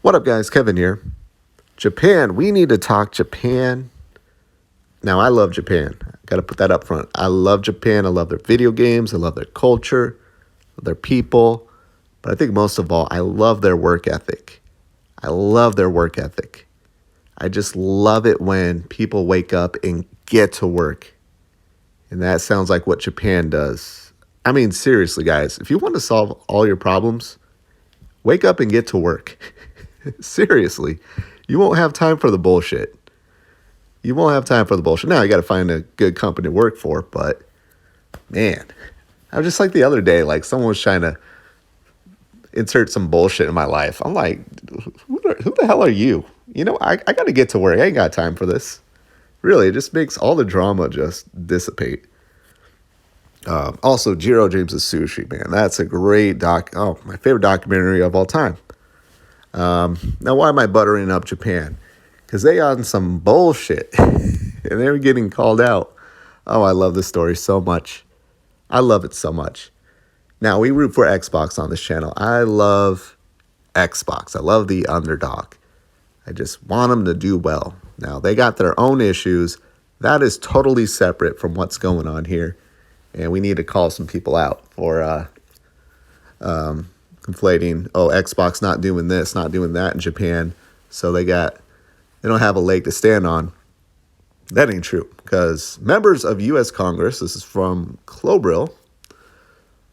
What up, guys? Kevin here. Japan. We need to talk Japan. Now, I love Japan. Got to put that up front. I love Japan. I love their video games. I love their culture, their people. But I think most of all, I love their work ethic. I love their work ethic. I just love it when people wake up and get to work. And that sounds like what Japan does. I mean, seriously, guys, if you want to solve all your problems, wake up and get to work. Seriously, you won't have time for the bullshit. You won't have time for the bullshit. Now, you got to find a good company to work for, but man, I was just like the other day, like someone was trying to insert some bullshit in my life. I'm like, who the hell are you? You know, I got to get to work. I ain't got time for this. Really, it just makes all the drama just dissipate. Also, Jiro Dreams of Sushi, man. That's a great my favorite documentary of all time. Now, why am I buttering up Japan? Because they on some bullshit, and they're getting called out. Oh, I love this story so much. I love it so much. Now, we root for Xbox on this channel. I love Xbox. I love the underdog. I just want them to do well. Now, they got their own issues. That is totally separate from what's going on here. And we need to call some people out for conflating, Xbox not doing this, not doing that in Japan. So they don't have a leg to stand on. That ain't true, because members of U.S. Congress, this is from Clobril,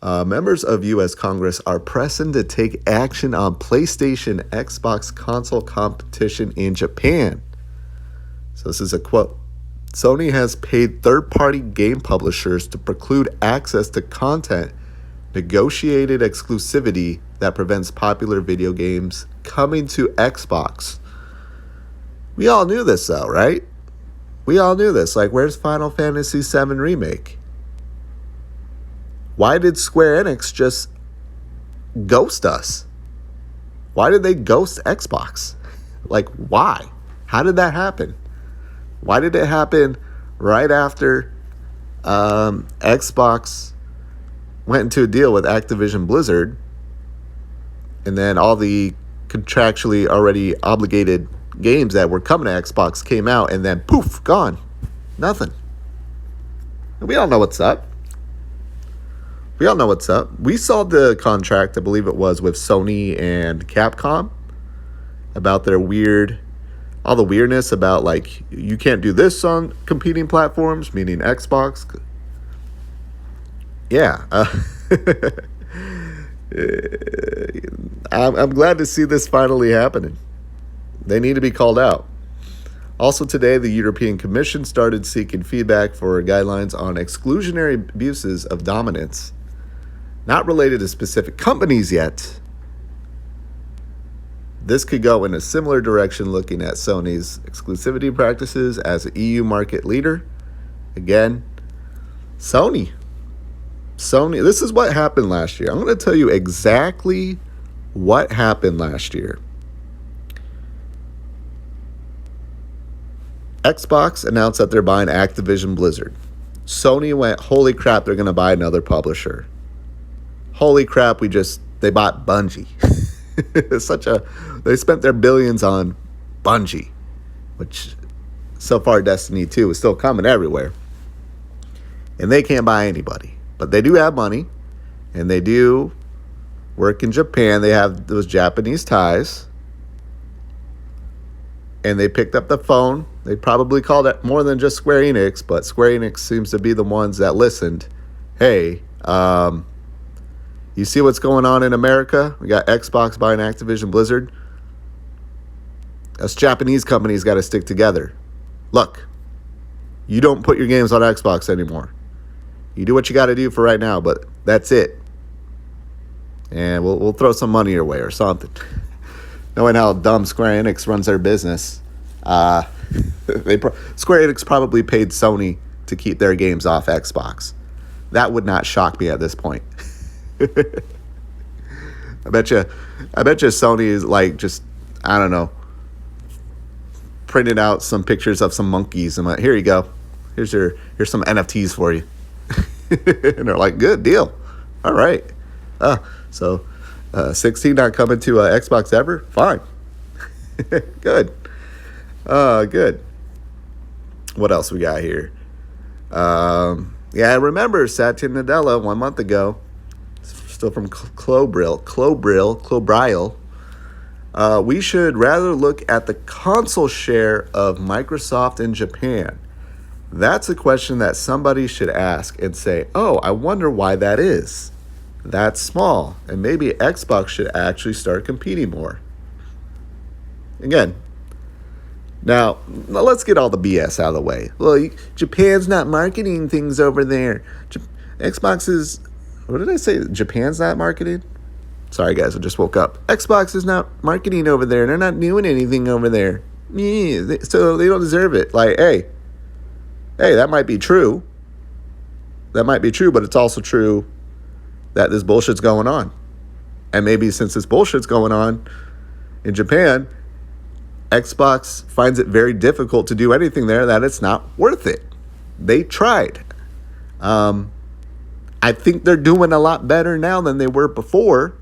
members of U.S. Congress are pressing to take action on PlayStation Xbox console competition in Japan. So this is a quote. Sony has paid third-party game publishers to preclude access to content, negotiated exclusivity that prevents popular video games coming to Xbox. We all knew this, though, right? We all knew this. Like, where's Final Fantasy VII Remake? Why did Square Enix just ghost us? Why did they ghost Xbox? Like, why? How did that happen? Why did it happen right after Xbox went into a deal with Activision Blizzard, and then all the contractually already obligated games that were coming to Xbox came out, and then poof, gone. Nothing. And we all know what's up. We all know what's up. We saw the contract, I believe it was, with Sony and Capcom about their all the weirdness about, like, you can't do this on competing platforms, meaning Xbox. Yeah. I'm glad to see this finally happening. They need to be called out. Also today, the European Commission started seeking feedback for guidelines on exclusionary abuses of dominance, not related to specific companies yet. This could go in a similar direction, looking at Sony's exclusivity practices as an EU market leader. Again, Sony, this is what happened last year. I'm going to tell you exactly what happened last year. Xbox announced that they're buying Activision Blizzard. Sony went, holy crap, they're going to buy another publisher. Holy crap, they bought Bungie. They spent their billions on Bungie, which so far Destiny 2 is still coming everywhere. And they can't buy anybody. But they do have money, and they do work in Japan. They have those Japanese ties. And they picked up the phone. They probably called it more than just Square Enix, but Square Enix seems to be the ones that listened. Hey, you see what's going on in America? We got Xbox buying Activision Blizzard. Us Japanese companies got to stick together. Look, you don't put your games on Xbox anymore. You do what you got to do for right now, but that's it. And we'll throw some money your way or something. Knowing how dumb Square Enix runs their business, Square Enix probably paid Sony to keep their games off Xbox. That would not shock me at this point. I bet you Sony is like, just, I don't know, printed out some pictures of some monkeys and went, here you go. Here's some NFTs for you. And they're like, good deal. All right. So 16 not coming to Xbox ever? Fine. Good. Good. What else we got here? Yeah, I remember Satya Nadella 1 month ago. Still from Clobril. We should rather look at the console share of Microsoft in Japan. That's a question that somebody should ask and say, oh, I wonder why that is. That's small. And maybe Xbox should actually start competing more. Again, now let's get all the BS out of the way. Well, Japan's not marketing things over there. Xbox is, what did I say? Japan's not marketing? Sorry, guys, I just woke up. Xbox is not marketing over there. They're not doing anything over there. Yeah, so they don't deserve it. Like, hey, that might be true. That might be true, but it's also true that this bullshit's going on. And maybe since this bullshit's going on in Japan, Xbox finds it very difficult to do anything there, that it's not worth it. They tried. I think they're doing a lot better now than they were before.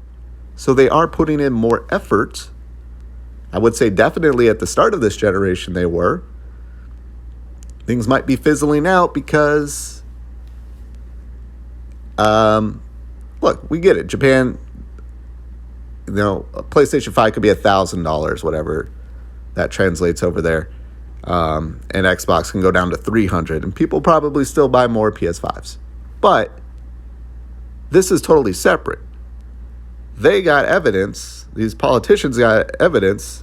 So they are putting in more effort. I would say definitely at the start of this generation they were. Things might be fizzling out because, look, we get it. Japan, a PlayStation 5 could be $1,000, whatever that translates over there. And Xbox can go down to $300. And people probably still buy more PS5s. But this is totally separate. They got evidence, these politicians got evidence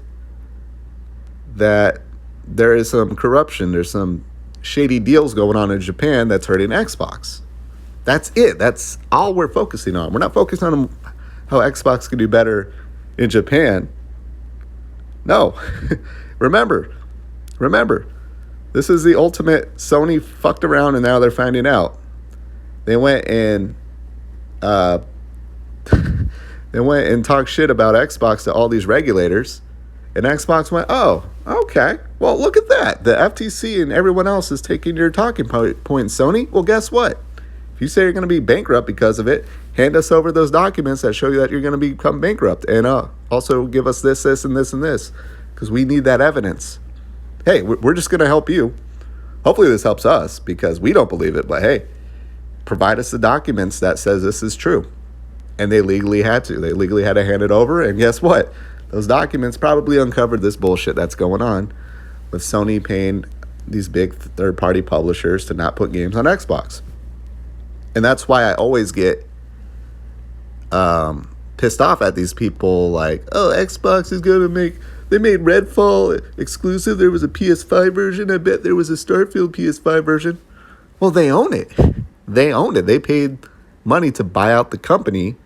that there is some corruption, there's some shady deals going on in Japan that's hurting Xbox. That's it. That's all we're focusing on. We're not focused on how Xbox can do better in Japan. No. Remember, this is the ultimate Sony fucked around and now they're finding out. They went and talked shit about Xbox to all these regulators. And Xbox went, oh, okay. Well, look at that. The FTC and everyone else is taking your talking point, Sony. Well, guess what? If you say you're going to be bankrupt because of it, hand us over those documents that show you that you're going to become bankrupt. And also give us this, and this, and this. Because we need that evidence. Hey, we're just going to help you. Hopefully this helps us because we don't believe it. But hey, provide us the documents that says this is true. And they legally had to. They legally had to hand it over. And guess what? Those documents probably uncovered this bullshit that's going on with Sony paying these big third-party publishers to not put games on Xbox. And that's why I always get pissed off at these people like, oh, Xbox is going to make... They made Redfall exclusive. There was a PS5 version. I bet there was a Starfield PS5 version. Well, they own it. They owned it. They paid money to buy out the company.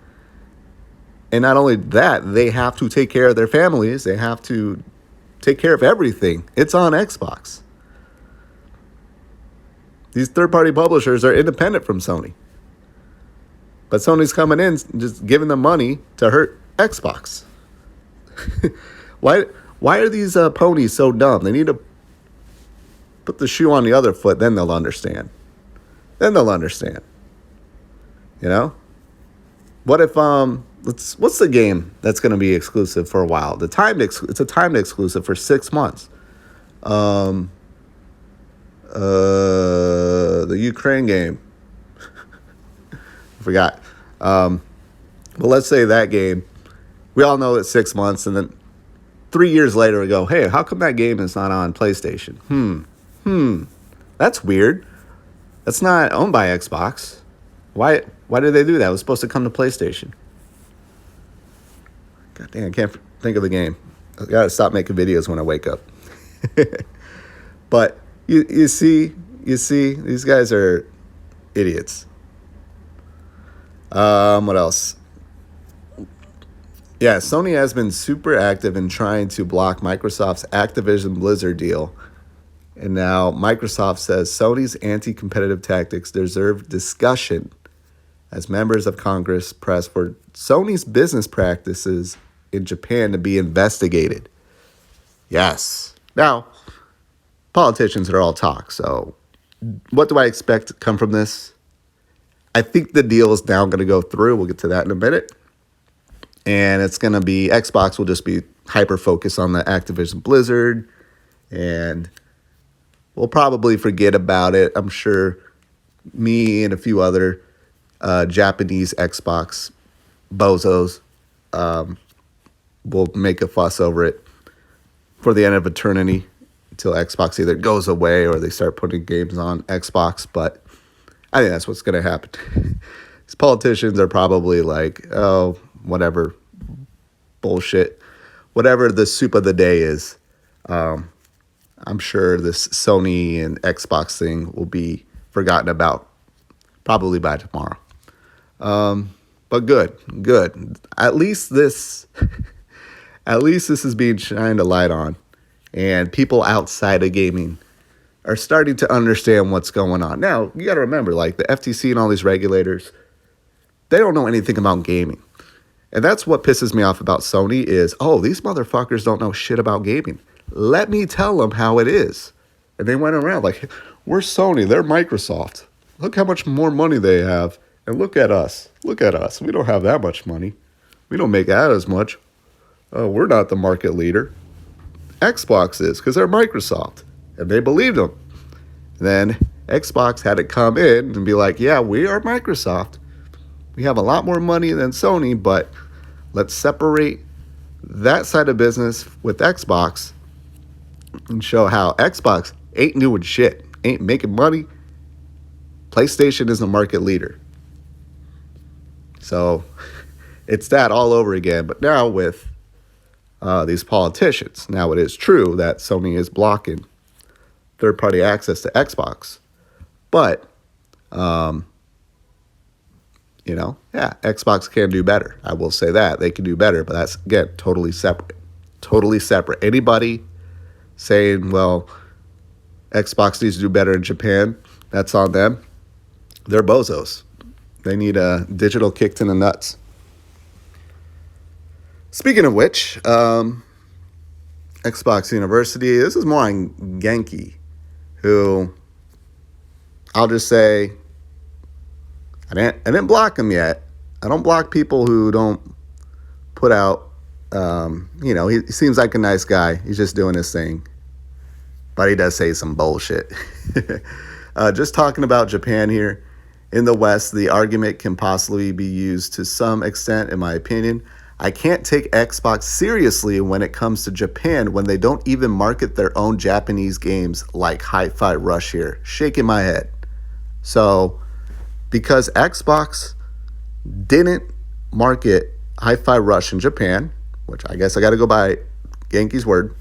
And not only that, they have to take care of their families. They have to take care of everything. It's on Xbox. These third-party publishers are independent from Sony. But Sony's coming in just giving them money to hurt Xbox. Why are these ponies so dumb? They need to put the shoe on the other foot, then they'll understand. You know? What if what's the game that's going to be exclusive for a while? It's a timed exclusive for 6 months. The Ukraine game. I forgot. But let's say that game, we all know it's 6 months, and then 3 years later we go, hey, how come that game is not on PlayStation? That's weird. That's not owned by Xbox. Why did they do that? It was supposed to come to PlayStation. God damn, I can't think of the game. I gotta stop making videos when I wake up. But you see, these guys are idiots. What else? Yeah, Sony has been super active in trying to block Microsoft's Activision Blizzard deal. And now Microsoft says Sony's anti-competitive tactics deserve discussion as members of Congress press for Sony's business practices in Japan to be investigated. Yes. Now, politicians are all talk, so what do I expect to come from this? I think the deal is now going to go through. We'll get to that in a minute. And it's going to be, Xbox will just be hyper focus on the Activision Blizzard, and we'll probably forget about it. I'm sure me and a few other Japanese Xbox bozos will make a fuss over it for the end of eternity until Xbox either goes away or they start putting games on Xbox. But I think that's what's going to happen. These politicians are probably like, oh, whatever, bullshit, whatever the soup of the day is. I'm sure this Sony and Xbox thing will be forgotten about probably by tomorrow. But good. At least this is being shined a light on, and people outside of gaming are starting to understand what's going on. Now, you got to remember, like the FTC and all these regulators, they don't know anything about gaming. And that's what pisses me off about Sony is, oh, these motherfuckers don't know shit about gaming. Let me tell them how it is. And they went around like, we're Sony, they're Microsoft. Look how much more money they have. And look at us. We don't have that much money. We don't make that as much. We're not the market leader. Xbox is, because they're Microsoft. And they believed them. And then Xbox had to come in and be like, yeah, we are Microsoft. We have a lot more money than Sony, but let's separate that side of business with Xbox and show how Xbox ain't doing shit, ain't making money. PlayStation is the market leader. So it's that all over again. But now with these politicians, now it is true that Sony is blocking third-party access to Xbox. But, Xbox can do better. I will say that. They can do better, but that's, again, totally separate. Totally separate. Anybody saying, well, Xbox needs to do better in Japan, that's on them. They're bozos. They need a digital kick in the nuts. Speaking of which, Xbox University, this is more on Genki, who I'll just say, I didn't block him yet. I don't block people who don't put out, he seems like a nice guy. He's just doing his thing. But he does say some bullshit. Just talking about Japan here. In the West, the argument can possibly be used to some extent, in my opinion. I can't take Xbox seriously when it comes to Japan when they don't even market their own Japanese games like Hi-Fi Rush here. Shaking my head. So, because Xbox didn't market Hi-Fi Rush in Japan, which I guess I got to go by Genki's word,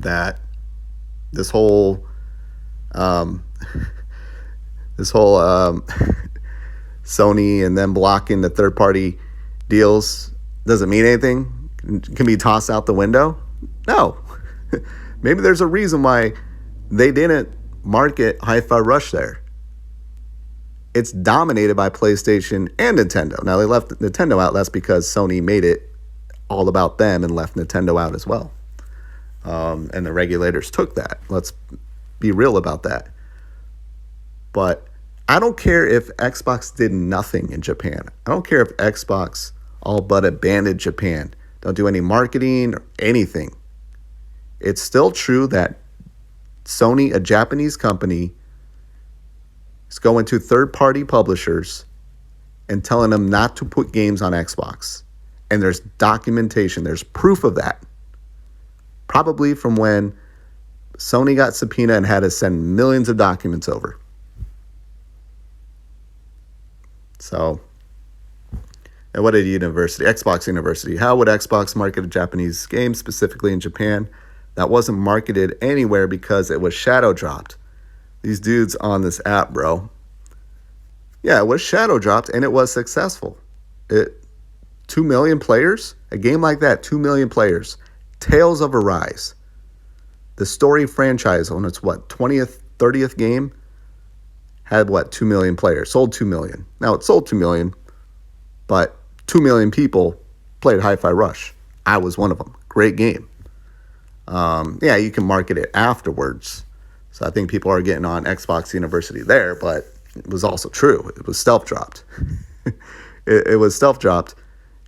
that this whole Sony and then blocking the third-party deals doesn't mean anything, can be tossed out the window. No. Maybe there's a reason why they didn't market Hi-Fi Rush there. It's dominated by PlayStation and Nintendo. Now, they left Nintendo out. That's because Sony made it all about them and left Nintendo out as well. And the regulators took that. Let's be real about that. But I don't care if Xbox did nothing in Japan. I don't care if Xbox all but abandoned Japan. Don't do any marketing or anything. It's still true that Sony, a Japanese company, is going to third-party publishers and telling them not to put games on Xbox. And there's documentation. There's proof of that. Probably from when Sony got subpoenaed and had to send millions of documents over. So, and what did Xbox University, how would Xbox market a Japanese game, specifically in Japan, that wasn't marketed anywhere because it was shadow dropped? These dudes on this app, bro. Yeah, it was shadow dropped and it was successful. 2 million players? A game like that, 2 million players. Tales of Arise. The story franchise on its, 20th, 30th game had, 2 million players. Sold 2 million. Now, it sold 2 million, but 2 million people played Hi-Fi Rush. I was one of them. Great game. Yeah, you can market it afterwards. So I think people are getting on Xbox University there, but it was also true. It was stealth dropped. It was stealth dropped.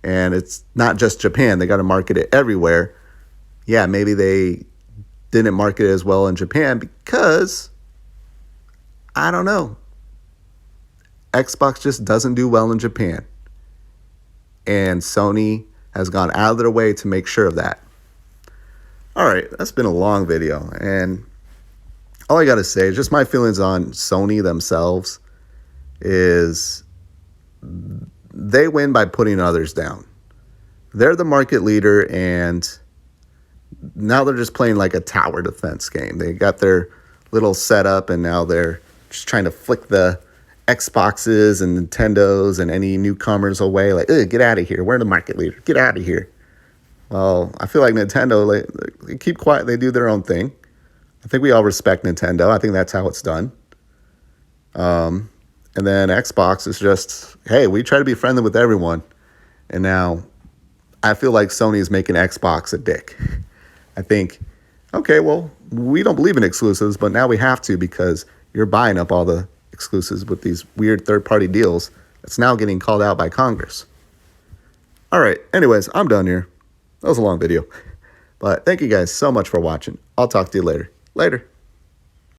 And it's not just Japan. They got to market it everywhere. Yeah, maybe they didn't market it as well in Japan because, I don't know, Xbox just doesn't do well in Japan. And Sony has gone out of their way to make sure of that. All right, that's been a long video. And all I got to say is just my feelings on Sony themselves is they win by putting others down. They're the market leader, and now they're just playing like a tower defense game. They got their little setup, and now they're just trying to flick the Xboxes and Nintendos and any newcomers away. Like, get out of here. We're the market leader. Get out of here. Well, I feel like Nintendo, they keep quiet. They do their own thing. I think we all respect Nintendo. I think that's how it's done. And then Xbox is just, hey, we try to be friendly with everyone. And now I feel like Sony is making Xbox a dick. I think, okay, well, we don't believe in exclusives, but now we have to because you're buying up all the exclusives with these weird third-party deals that's now getting called out by Congress. All right, anyways, I'm done here. That was a long video. But thank you guys so much for watching. I'll talk to you later. Later.